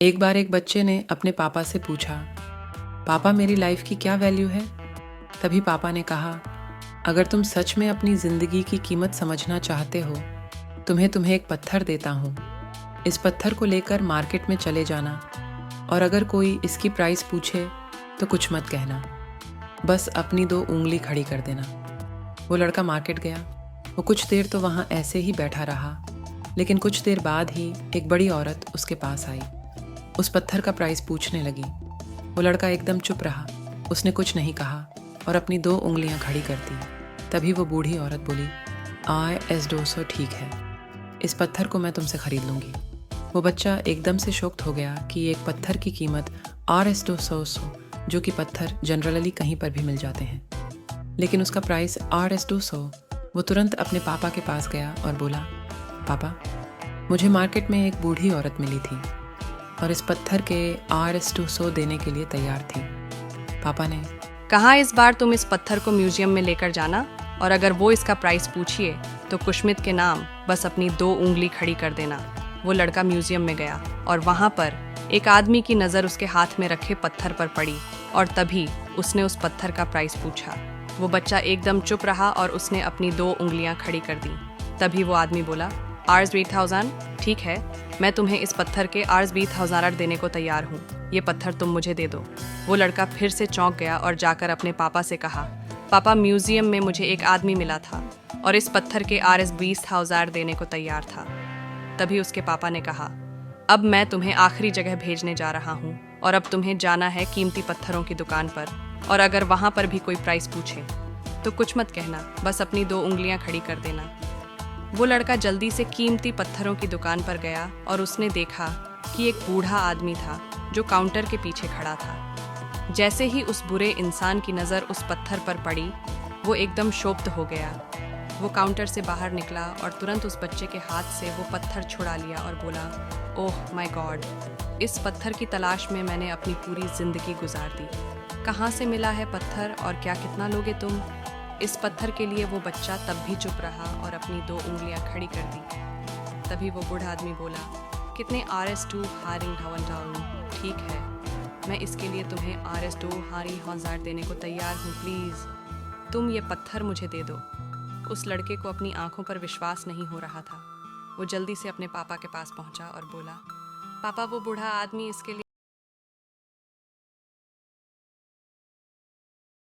एक बार एक बच्चे ने अपने पापा से पूछा, पापा मेरी लाइफ की क्या वैल्यू है? तभी पापा ने कहा, अगर तुम सच में अपनी ज़िंदगी की कीमत समझना चाहते हो तुम्हें एक पत्थर देता हूँ। इस पत्थर को लेकर मार्केट में चले जाना और अगर कोई इसकी प्राइस पूछे तो कुछ मत कहना, बस अपनी 2 उंगली खड़ी कर देना। वो लड़का मार्केट गया। वो कुछ देर तो वहाँ ऐसे ही बैठा रहा, लेकिन कुछ देर बाद ही एक बड़ी औरत उसके पास आई। उस पत्थर का प्राइस पूछने लगी। वो लड़का एकदम चुप रहा, उसने कुछ नहीं कहा और अपनी 2 उंगलियां खड़ी कर दी। तभी वो बूढ़ी औरत बोली, $200 ठीक है, इस पत्थर को मैं तुमसे खरीद लूँगी। वो बच्चा एकदम से शॉक्ड हो गया कि एक पत्थर की कीमत $200, जो कि पत्थर जनरली कहीं पर भी मिल जाते हैं, लेकिन उसका प्राइस $200। वो तुरंत अपने पापा के पास गया और बोला, पापा मुझे मार्केट में एक बूढ़ी औरत मिली थी और इस पत्थर के $200 देने के लिए तैयार थी। पापा ने कहा, इस बार तुम इस पत्थर को म्यूजियम में लेकर जाना और अगर वो इसका प्राइस पूछिए तो कुशमित के नाम बस अपनी 2 उंगली खड़ी कर देना। वो लड़का म्यूजियम में गया और वहाँ पर एक आदमी की नज़र उसके हाथ में रखे पत्थर पर पड़ी और तभी उसने उस पत्थर का प्राइस पूछा। वो बच्चा एकदम चुप रहा और उसने अपनी 2 उंगलियां खड़ी कर दी। तभी वो आदमी बोला, $20,000 ठीक है, मैं तुम्हें इस पत्थर के $20,000 देने को तैयार हूँ, ये पत्थर तुम मुझे दे दो। वो लड़का फिर से चौंक गया और जाकर अपने पापा से कहा, पापा म्यूजियम में मुझे एक आदमी मिला था और इस पत्थर के $20,000 देने को तैयार था। तभी उसके पापा ने कहा, अब मैं तुम्हें आखिरी जगह भेजने जा रहा हूँ और अब तुम्हें जाना है कीमती पत्थरों की दुकान पर और अगर वहाँ पर भी कोई प्राइस पूछे तो कुछ मत कहना, बस अपनी 2 उंगलियां खड़ी कर देना। वो लड़का जल्दी से कीमती पत्थरों की दुकान पर गया और उसने देखा कि एक बूढ़ा आदमी था जो काउंटर के पीछे खड़ा था। जैसे ही उस बुरे इंसान की नज़र उस पत्थर पर पड़ी, वो एकदम शोभित हो गया। वो काउंटर से बाहर निकला और तुरंत उस बच्चे के हाथ से वो पत्थर छुड़ा लिया और बोला, ओह माय गॉड, इस पत्थर की तलाश में मैंने अपनी पूरी जिंदगी गुजार दी। कहाँ से मिला है पत्थर और क्या कितना लोगे तुम? इस पत्थर के लिए वो बच्चा तब भी चुप रहा और अपनी 2 उंगलियां खड़ी कर दी। तभी वो बूढ़ा आदमी बोला, कितने $2 ठीक है, मैं इसके लिए तुम्हें $2,000 देने को तैयार हूँ, प्लीज़ तुम ये पत्थर मुझे दे दो। उस लड़के को अपनी आंखों पर विश्वास नहीं हो रहा था। वो जल्दी से अपने पापा के पास पहुंचा और बोला, पापा वो बूढ़ा आदमी इसके लिए